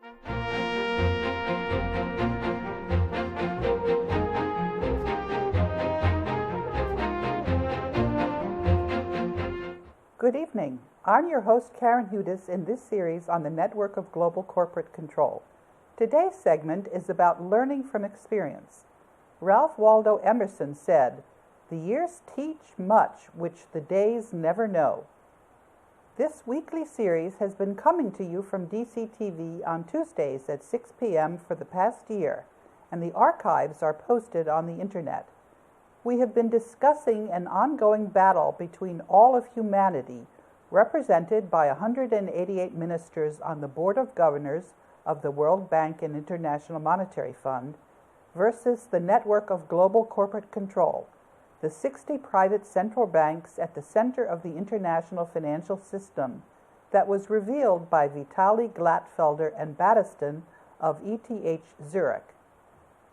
Good evening. I'm your host, Karen Hudes, in this series on the network of global corporate control. Today's segment is about learning from experience. Ralph Waldo Emerson said, "The years teach much which the days never know." This weekly series has been coming to you from DCTV on Tuesdays at 6 p.m. for the past year, and the archives are posted on the internet. We have been discussing an ongoing battle between all of humanity, represented by 188 ministers on the Board of Governors of the World Bank and International Monetary Fund, versus the network of global corporate control, the 60 private central banks at the center of the international financial system that was revealed by Vitaly Glatfelter and Battiston of ETH Zurich.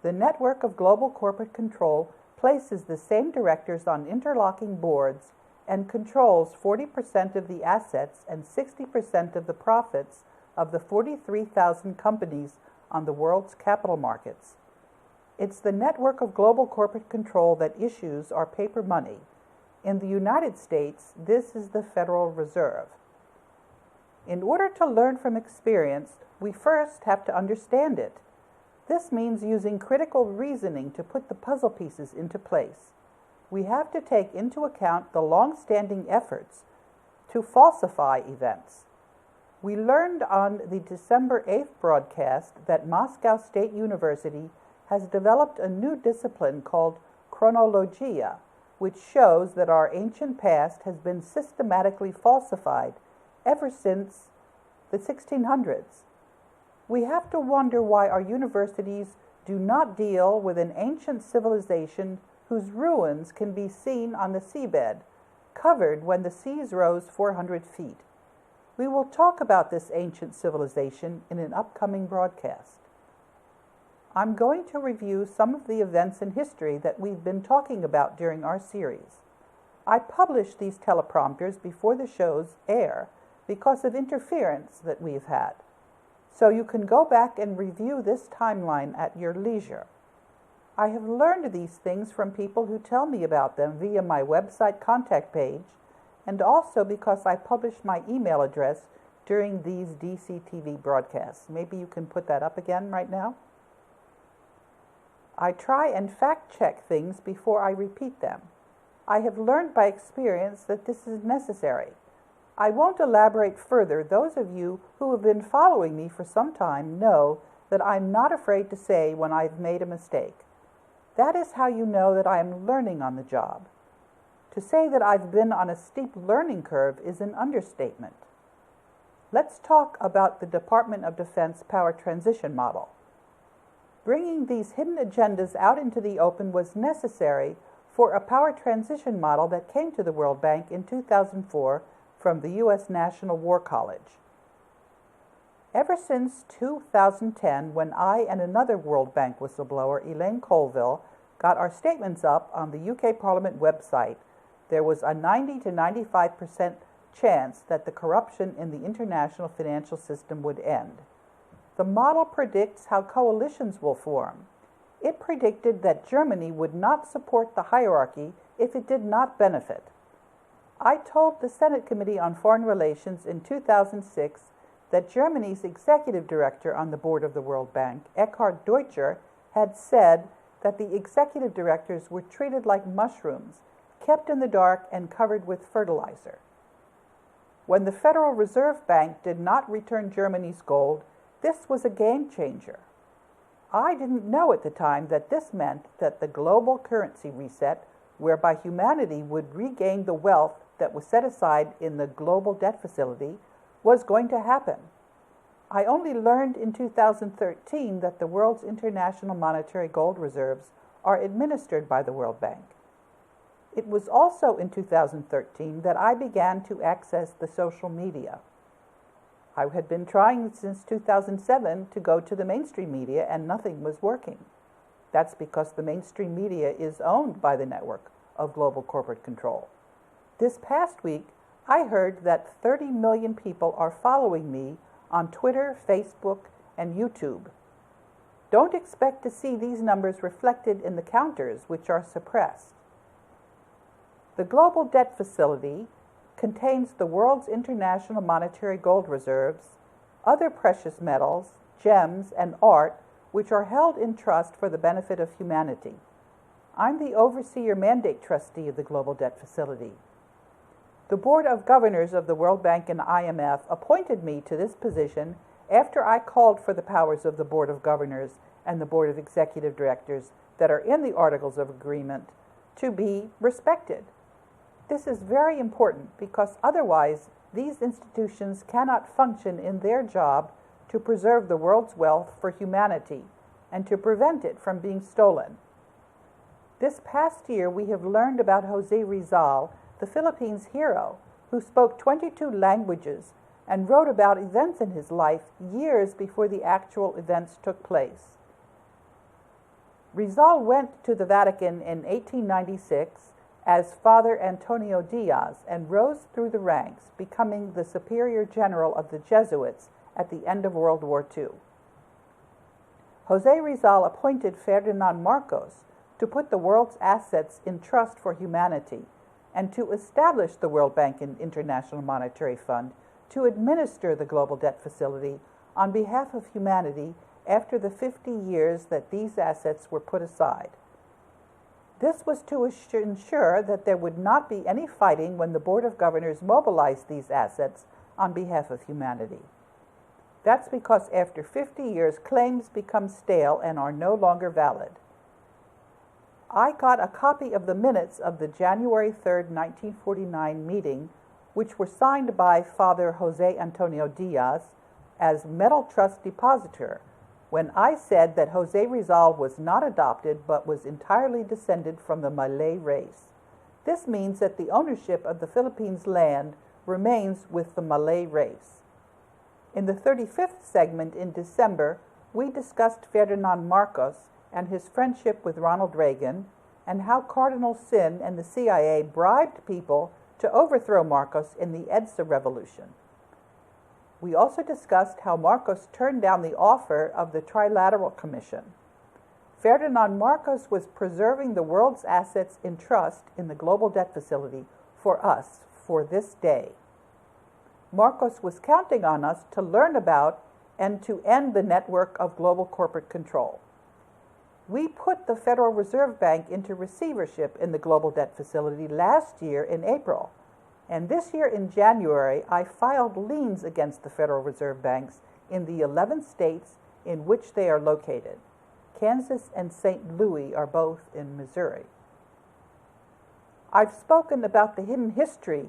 The network of global corporate control places the same directors on interlocking boards and controls 40% of the assets and 60% of the profits of the 43,000 companies on the world's capital markets. It's the network of global corporate control that issues our paper money. In the United States, this is the Federal Reserve. In order to learn from experience, we first have to understand it. This means using critical reasoning to put the puzzle pieces into place. We have to take into account the long-standing efforts to falsify events. We learned on the December 8th broadcast that Moscow State University has developed a new discipline called chronologia, which shows that our ancient past has been systematically falsified ever since the 1600s. We have to wonder why our universities do not deal with an ancient civilization whose ruins can be seen on the seabed, covered when the seas rose 400 feet. We will talk about this ancient civilization in an upcoming broadcast. I'm going to review some of the events in history that we've been talking about during our series. I publish these teleprompters before the shows air because of interference that we've had. So you can go back and review this timeline at your leisure. I have learned these things from people who tell me about them via my website contact page, and also because I publish my email address during these DCTV broadcasts. Maybe you can put that up again right now. I try and fact-check things before I repeat them. I have learned by experience that this is necessary. I won't elaborate further. Those of you who have been following me for some time know that I'm not afraid to say when I've made a mistake. That is how you know that I am learning on the job. To say that I've been on a steep learning curve is an understatement. Let's talk about the Department of Defense power transition model. Bringing these hidden agendas out into the open was necessary for a power transition model that came to the World Bank in 2004 from the U.S. National War College. Ever since 2010, when I and another World Bank whistleblower, Elaine Colville, got our statements up on the UK Parliament website, there was a 90 to 95% chance that the corruption in the international financial system would end. The model predicts how coalitions will form. It predicted that Germany would not support the hierarchy if it did not benefit. I told the Senate Committee on Foreign Relations in 2006 that Germany's executive director on the board of the World Bank, Eckhard Deutscher, had said that the executive directors were treated like mushrooms, kept in the dark and covered with fertilizer. When the Federal Reserve Bank did not return Germany's gold, this was a game changer. I didn't know at the time that this meant that the global currency reset, whereby humanity would regain the wealth that was set aside in the global debt facility, was going to happen. I only learned in 2013 that the world's international monetary gold reserves are administered by the World Bank. It was also in 2013 that I began to access the social media. I had been trying since 2007 to go to the mainstream media, and nothing was working. That's because the mainstream media is owned by the network of global corporate control. This past week, I heard that 30 million people are following me on Twitter, Facebook, and YouTube. Don't expect to see these numbers reflected in the counters, which are suppressed. The Global Debt Facility contains the world's international monetary gold reserves, other precious metals, gems, and art which are held in trust for the benefit of humanity. I'm the Overseer Mandate Trustee of the Global Debt Facility. The Board of Governors of the World Bank and IMF appointed me to this position after I called for the powers of the Board of Governors and the Board of Executive Directors that are in the Articles of Agreement to be respected. This is very important because otherwise these institutions cannot function in their job to preserve the world's wealth for humanity and to prevent it from being stolen. This past year we have learned about Jose Rizal, the Philippines hero, who spoke 22 languages and wrote about events in his life years before the actual events took place. Rizal went to the Vatican in 1896 as Father Antonio Diaz and rose through the ranks, becoming the Superior General of the Jesuits at the end of World War II. Jose Rizal appointed Ferdinand Marcos to put the world's assets in trust for humanity and to establish the World Bank and International Monetary Fund to administer the Global Debt Facility on behalf of humanity after the 50 years that these assets were put aside. This was to ensure that there would not be any fighting when the Board of Governors mobilized these assets on behalf of humanity. That's because after 50 years, claims become stale and are no longer valid. I got a copy of the minutes of the January 3, 1949 meeting, which were signed by Father Jose Antonio Diaz as Metal Trust Depositor, when I said that Jose Rizal was not adopted but was entirely descended from the Malay race. This means that the ownership of the Philippines land remains with the Malay race. In the 35th segment in December, we discussed Ferdinand Marcos and his friendship with Ronald Reagan and how Cardinal Sin and the CIA bribed people to overthrow Marcos in the EDSA revolution. We also discussed how Marcos turned down the offer of the Trilateral Commission. Ferdinand Marcos was preserving the world's assets in trust in the Global Debt Facility for us for this day. Marcos was counting on us to learn about and to end the network of global corporate control. We put the Federal Reserve Bank into receivership in the Global Debt Facility last year in April. And this year in January, I filed liens against the Federal Reserve Banks in the 11 states in which they are located. Kansas and St. Louis are both in Missouri. I've spoken about the hidden history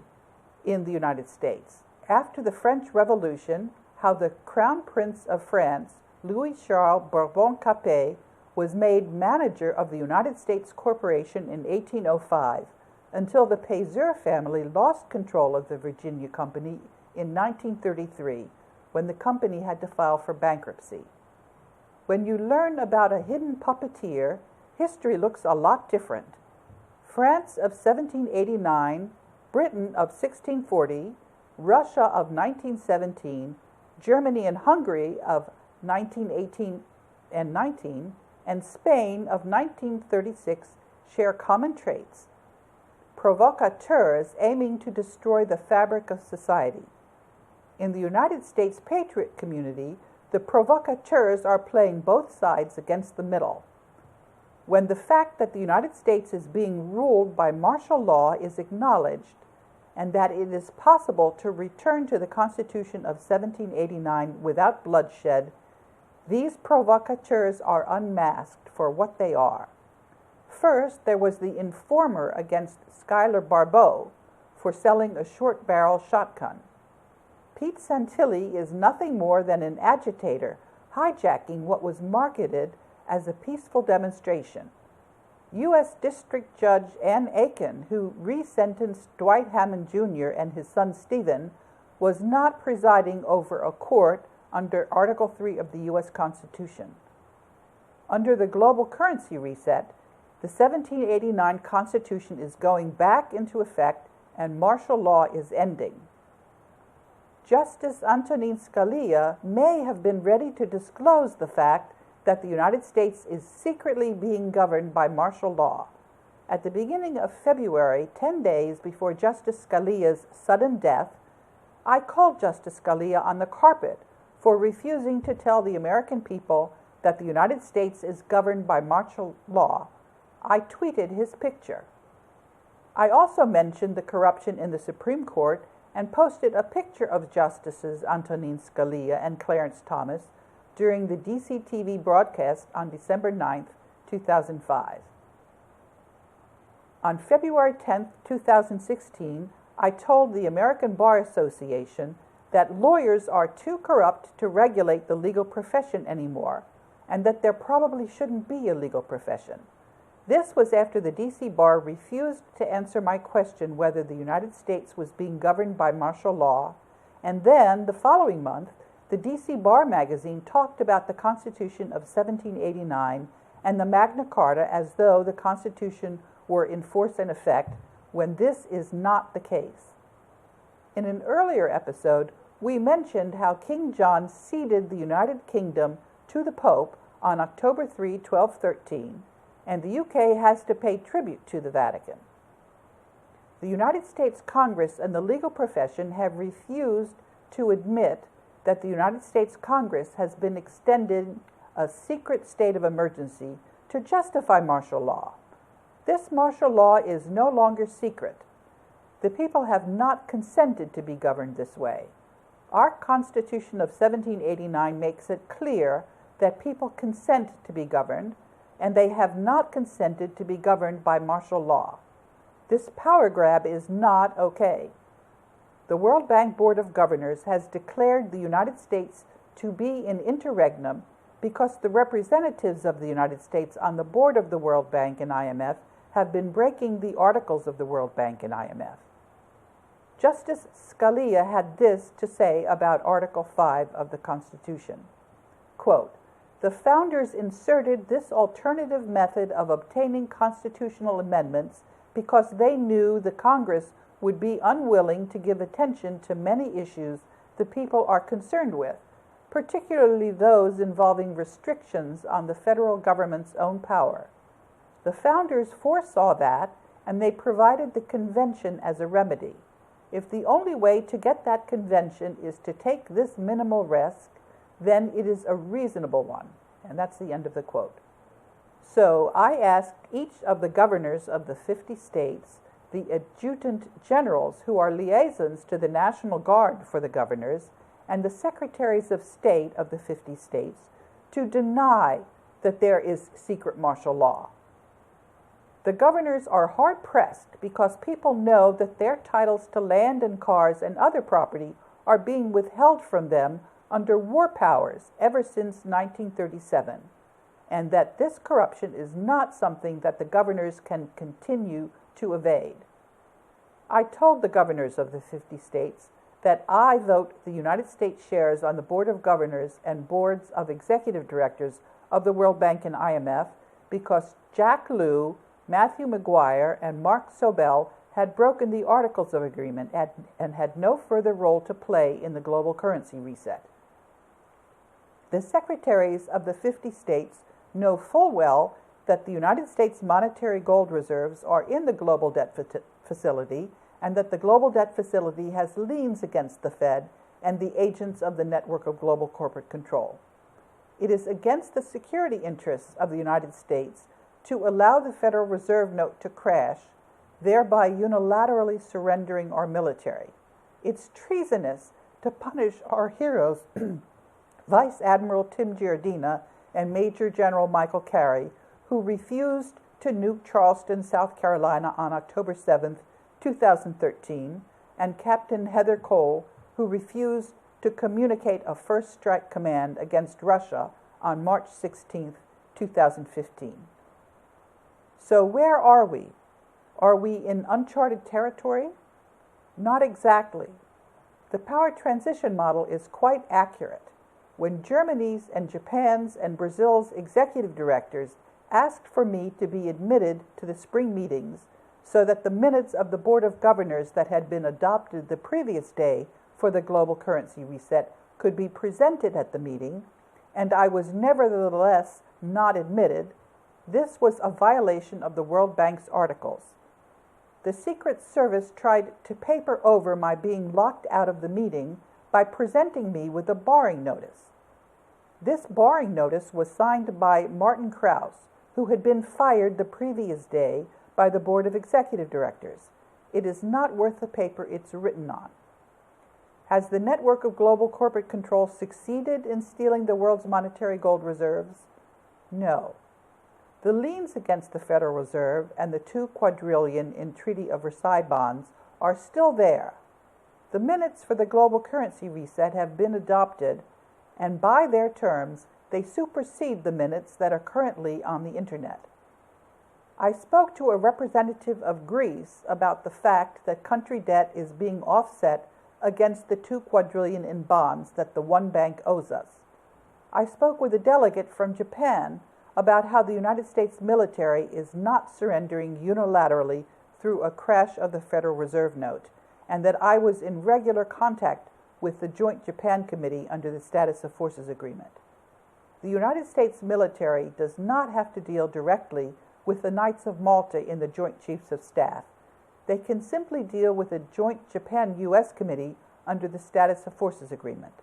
in the United States. After the French Revolution, how the Crown Prince of France, Louis-Charles Bourbon-Capet, was made manager of the United States Corporation in 1805, until the Pézur family lost control of the Virginia Company in 1933, when the company had to file for bankruptcy. When you learn about a hidden puppeteer, history looks a lot different. France of 1789, Britain of 1640, Russia of 1917, Germany and Hungary of 1918 and 19, and Spain of 1936 share common traits. Provocateurs aiming to destroy the fabric of society. In the United States patriot community, the provocateurs are playing both sides against the middle. When the fact that the United States is being ruled by martial law is acknowledged, and that it is possible to return to the Constitution of 1789 without bloodshed, these provocateurs are unmasked for what they are. First, there was the informer against Schuyler Barbeau for selling a short-barrel shotgun. Pete Santilli is nothing more than an agitator hijacking what was marketed as a peaceful demonstration. U.S. District Judge Ann Aiken, who resentenced Dwight Hammond Jr. and his son Stephen, was not presiding over a court under Article 3 of the U.S. Constitution. Under the global currency reset, the 1789 Constitution is going back into effect and martial law is ending. Justice Antonin Scalia may have been ready to disclose the fact that the United States is secretly being governed by martial law. At the beginning of February, 10 days before Justice Scalia's sudden death, I called Justice Scalia on the carpet for refusing to tell the American people that the United States is governed by martial law. I tweeted his picture. I also mentioned the corruption in the Supreme Court and posted a picture of Justices Antonin Scalia and Clarence Thomas during the DCTV broadcast on December 9, 2005. On February 10, 2016, I told the American Bar Association that lawyers are too corrupt to regulate the legal profession anymore, and that there probably shouldn't be a legal profession. This was after the DC Bar refused to answer my question whether the United States was being governed by martial law, and then, the following month, the DC Bar magazine talked about the Constitution of 1789 and the Magna Carta as though the Constitution were in force and effect, when this is not the case. In an earlier episode, we mentioned how King John ceded the United Kingdom to the Pope on October 3, 1213, and the UK has to pay tribute to the Vatican. The United States Congress and the legal profession have refused to admit that the United States Congress has been extended a secret state of emergency to justify martial law. This martial law is no longer secret. The people have not consented to be governed this way. Our Constitution of 1789 makes it clear that people consent to be governed, and they have not consented to be governed by martial law. This power grab is not okay. The World Bank Board of Governors has declared the United States to be in interregnum because the representatives of the United States on the board of the World Bank and IMF have been breaking the articles of the World Bank and IMF. Justice Scalia had this to say about Article 5 of the Constitution. Quote, "The founders inserted this alternative method of obtaining constitutional amendments because they knew the Congress would be unwilling to give attention to many issues the people are concerned with, particularly those involving restrictions on the federal government's own power. The founders foresaw that, and they provided the convention as a remedy. If the only way to get that convention is to take this minimal risk, then it is a reasonable one." And that's the end of the quote. So I asked each of the governors of the 50 states, the adjutant generals who are liaisons to the National Guard for the governors, and the secretaries of state of the 50 states to deny that there is secret martial law. The governors are hard-pressed because people know that their titles to land and cars and other property are being withheld from them under war powers ever since 1937, and that this corruption is not something that the governors can continue to evade. I told the governors of the 50 states that I vote the United States shares on the Board of Governors and Boards of Executive Directors of the World Bank and IMF because Jack Lew, Matthew Maguire, and Mark Sobel had broken the Articles of Agreement and had no further role to play in the global currency reset. The secretaries of the 50 states know full well that the United States monetary gold reserves are in the global debt facility, and that the global debt facility has liens against the Fed and the agents of the network of global corporate control. It is against the security interests of the United States to allow the Federal Reserve note to crash, thereby unilaterally surrendering our military. It's treasonous to punish our heroes, Vice Admiral Tim Giardina and Major General Michael Carey, who refused to nuke Charleston, South Carolina on October 7, 2013, and Captain Heather Cole, who refused to communicate a first strike command against Russia on March 16, 2015. So where are we? Are we in uncharted territory? Not exactly. The power transition model is quite accurate. When Germany's and Japan's and Brazil's executive directors asked for me to be admitted to the spring meetings so that the minutes of the Board of Governors that had been adopted the previous day for the global currency reset could be presented at the meeting, and I was nevertheless not admitted, this was a violation of the World Bank's articles. The Secret Service tried to paper over my being locked out of the meeting by presenting me with a barring notice. This barring notice was signed by Martin Krause, who had been fired the previous day by the Board of Executive Directors. It is not worth the paper it's written on. Has the network of global corporate control succeeded in stealing the world's monetary gold reserves? No. The liens against the Federal Reserve and the $2 quadrillion in Treaty of Versailles bonds are still there. The minutes for the global currency reset have been adopted, and by their terms, they supersede the minutes that are currently on the Internet. I spoke to a representative of Greece about the fact that country debt is being offset against the $2 quadrillion in bonds that the one bank owes us. I spoke with a delegate from Japan about how the United States military is not surrendering unilaterally through a crash of the Federal Reserve note, and that I was in regular contact with the Joint Japan Committee under the Status of Forces Agreement. The United States military does not have to deal directly with the Knights of Malta in the Joint Chiefs of Staff. They can simply deal with the Joint Japan-U.S. Committee under the Status of Forces Agreement.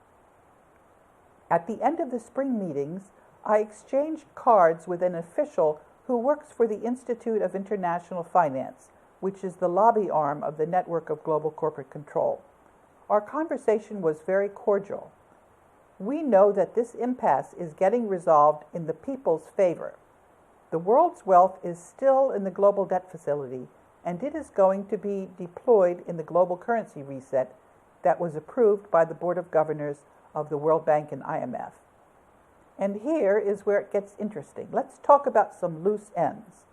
At the end of the spring meetings, I exchanged cards with an official who works for the Institute of International Finance, which is the lobby arm of the Network of Global Corporate Control. Our conversation was very cordial. We know that this impasse is getting resolved in the people's favor. The world's wealth is still in the global debt facility, and it is going to be deployed in the global currency reset that was approved by the Board of Governors of the World Bank and IMF. And here is where it gets interesting. Let's talk about some loose ends.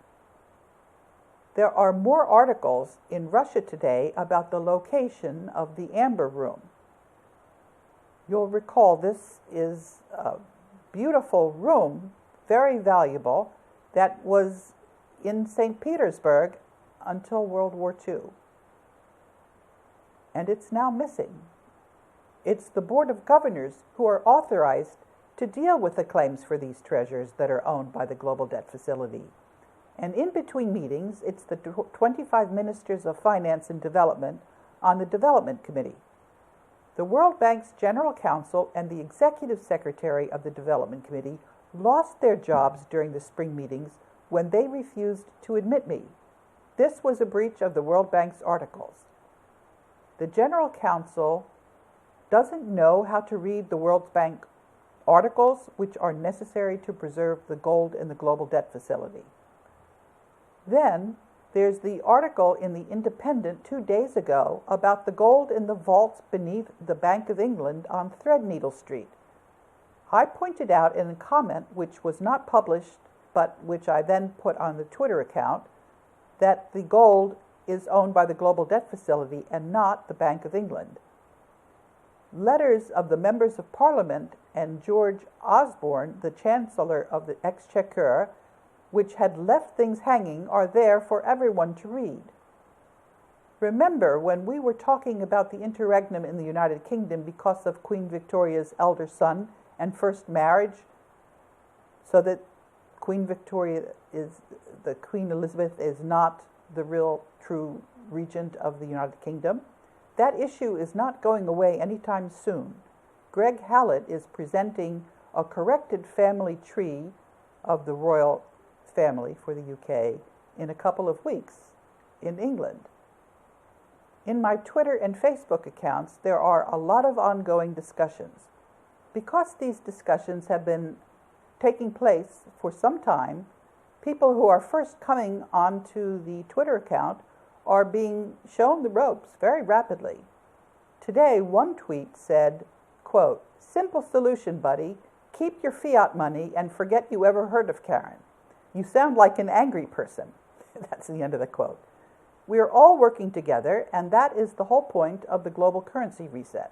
There are more articles in Russia today about the location of the Amber Room. You'll recall this is a beautiful room, very valuable, that was in St. Petersburg until World War II. And it's now missing. It's the Board of Governors who are authorized to deal with the claims for these treasures that are owned by the Global Debt Facility. And in between meetings, it's the 25 Ministers of Finance and Development on the Development Committee. The World Bank's General Counsel and the Executive Secretary of the Development Committee lost their jobs during the spring meetings when they refused to admit me. This was a breach of the World Bank's articles. The General Counsel doesn't know how to read the World Bank articles, which are necessary to preserve the gold in the global debt facility. Then there's the article in The Independent 2 days ago about the gold in the vaults beneath the Bank of England on Threadneedle Street. I pointed out in a comment, which was not published, but which I then put on the Twitter account, that the gold is owned by the Global Debt Facility and not the Bank of England. Letters of the members of Parliament and George Osborne, the Chancellor of the Exchequer, which had left things hanging, are there for everyone to read. Remember when we were talking about the interregnum in the United Kingdom because of Queen Victoria's elder son and first marriage, so that Queen Elizabeth is not the real true regent of the United Kingdom? That issue is not going away anytime soon. Greg Hallett is presenting a corrected family tree of the royal family for the UK in a couple of weeks in England. In my Twitter and Facebook accounts, there are a lot of ongoing discussions. Because these discussions have been taking place for some time, people who are first coming onto the Twitter account are being shown the ropes very rapidly. Today, one tweet said, quote, "Simple solution, buddy. Keep your fiat money and forget you ever heard of Karen. You sound like an angry person." That's the end of the quote. We are all working together, and that is the whole point of the global currency reset.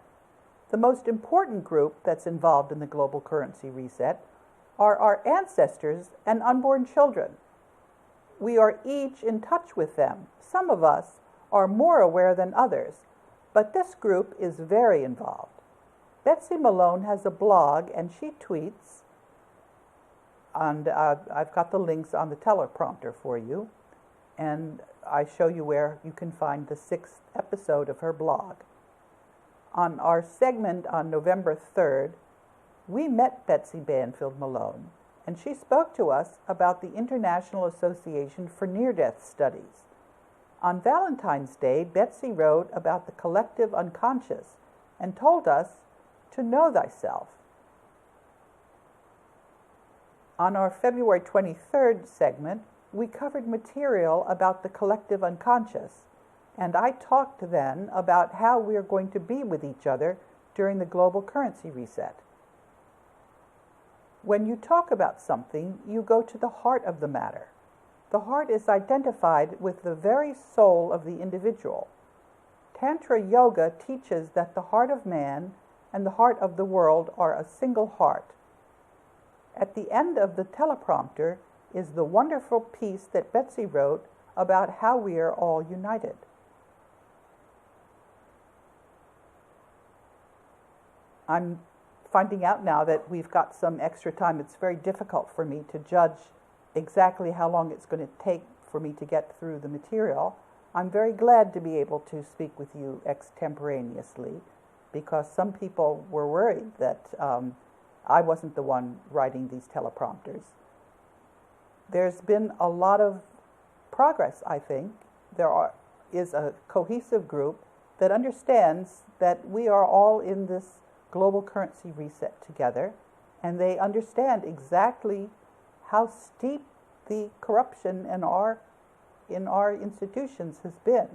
The most important group that's involved in the global currency reset are our ancestors and unborn children. We are each in touch with them. Some of us are more aware than others, But this group is very involved. Betsy Malone has a blog, and she tweets, and I've got the links on the teleprompter for you, and I show you where you can find the 6th episode of her blog. On our segment on November 3rd, we met Betsy Banfield Malone, and she spoke to us about the International Association for Near-Death Studies. On Valentine's Day, Betsy wrote about the collective unconscious and told us to know thyself. On our February 23rd segment, we covered material about the collective unconscious, and I talked then about how we are going to be with each other during the global currency reset. When you talk about something, you go to the heart of the matter. The heart is identified with the very soul of the individual. Tantra Yoga teaches that the heart of man and the heart of the world are a single heart. At the end of the teleprompter is the wonderful piece that Betsy wrote about how we are all united. I'm finding out now that we've got some extra time. It's very difficult for me to judge exactly how long it's going to take for me to get through the material. I'm very glad to be able to speak with you extemporaneously, because some people were worried that I wasn't the one writing these teleprompters. There's been a lot of progress, I think. There is a cohesive group that understands that we are all in this global currency reset together, and they understand exactly how steep the corruption in our institutions has been,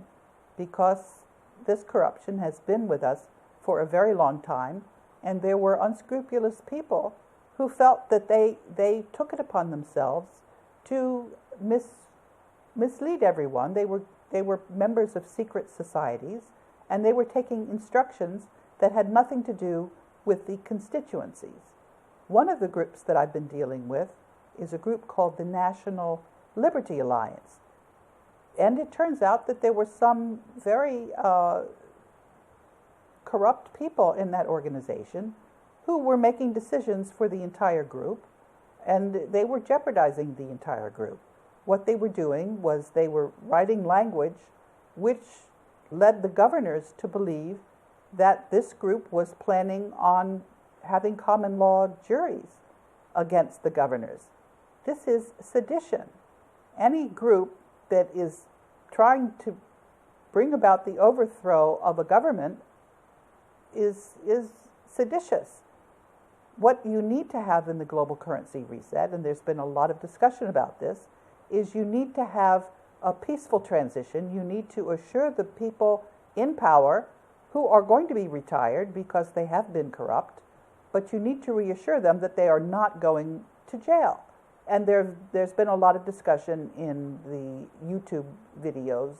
because this corruption has been with us for a very long time, and there were unscrupulous people who felt that they took it upon themselves to mislead everyone. They were members of secret societies, and they were taking instructions that had nothing to do with the constituencies. One of the groups that I've been dealing with is a group called the National Liberty Alliance. And it turns out that there were some very corrupt people in that organization who were making decisions for the entire group, and they were jeopardizing the entire group. What they were doing was they were writing language which led the governors to believe that this group was planning on having common law juries against the governors. This is sedition. Any group that is trying to bring about the overthrow of a government is seditious. What you need to have in the global currency reset, and there's been a lot of discussion about this, is you need to have a peaceful transition. You need to assure the people in power who are going to be retired because they have been corrupt, but you need to reassure them that they are not going to jail. And there's been a lot of discussion in the YouTube videos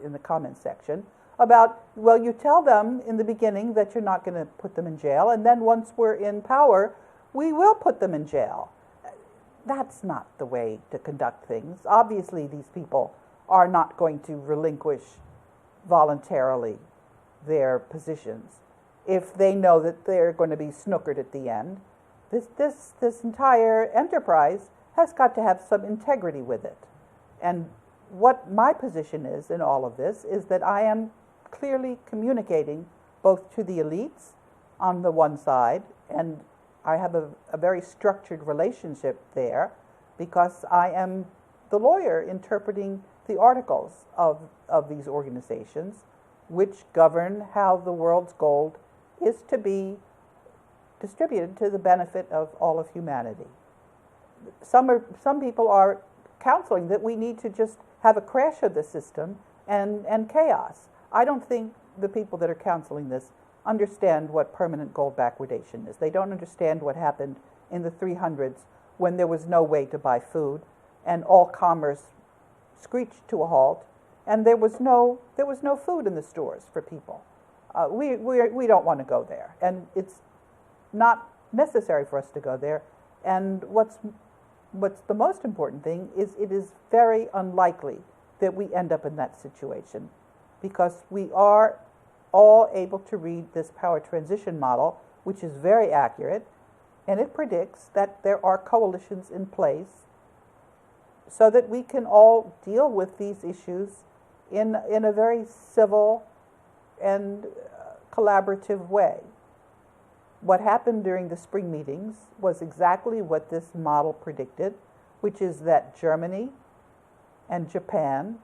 in the comments section about, well, you tell them in the beginning that you're not going to put them in jail, and then once we're in power, we will put them in jail. That's not the way to conduct things. Obviously, these people are not going to relinquish voluntarily their positions if they know that they're going to be snookered at the end. This entire enterprise has got to have some integrity with it. And what my position is in all of this is that I am clearly communicating both to the elites on the one side, and I have a very structured relationship there because I am the lawyer interpreting the articles of these organizations which govern how the world's gold is to be distributed to the benefit of all of humanity. Some people are counseling that we need to just have a crash of the system and chaos. I don't think the people that are counseling this understand what permanent gold backwardation is. They don't understand what happened in the 300s when there was no way to buy food and all commerce screeched to a halt, and there was no food in the stores for people. We don't want to go there, and it's not necessary for us to go there. And what's the most important thing is it is very unlikely that we end up in that situation, because we are all able to read this power transition model, which is very accurate, and it predicts that there are coalitions in place so that we can all deal with these issues in a very civil and collaborative way. What happened during the spring meetings was exactly what this model predicted, which is that Germany and Japan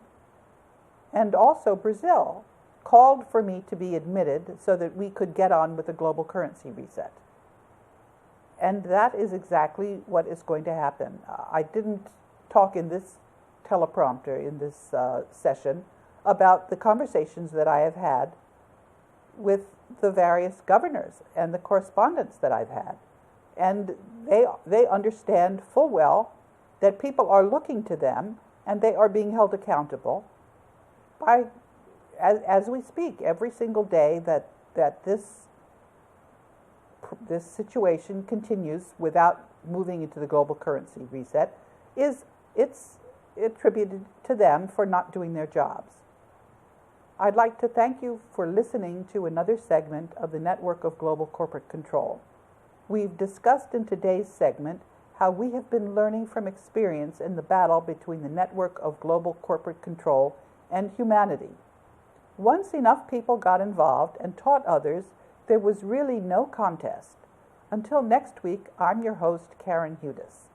and also Brazil called for me to be admitted so that we could get on with the global currency reset. And that is exactly what is going to happen. I didn't talk in this teleprompter, in this session, about the conversations that I have had with the various governors and the correspondents that I've had. And they understand full well that people are looking to them and they are being held accountable by, as we speak, every single day that this situation continues without moving into the global currency reset, it's attributed to them for not doing their jobs. I'd like to thank you for listening to another segment of the Network of Global Corporate Control. We've discussed in today's segment how we have been learning from experience in the battle between the network of global corporate control and humanity. Once enough people got involved and taught others, there was really no contest. Until next week, I'm your host, Karen Hudes.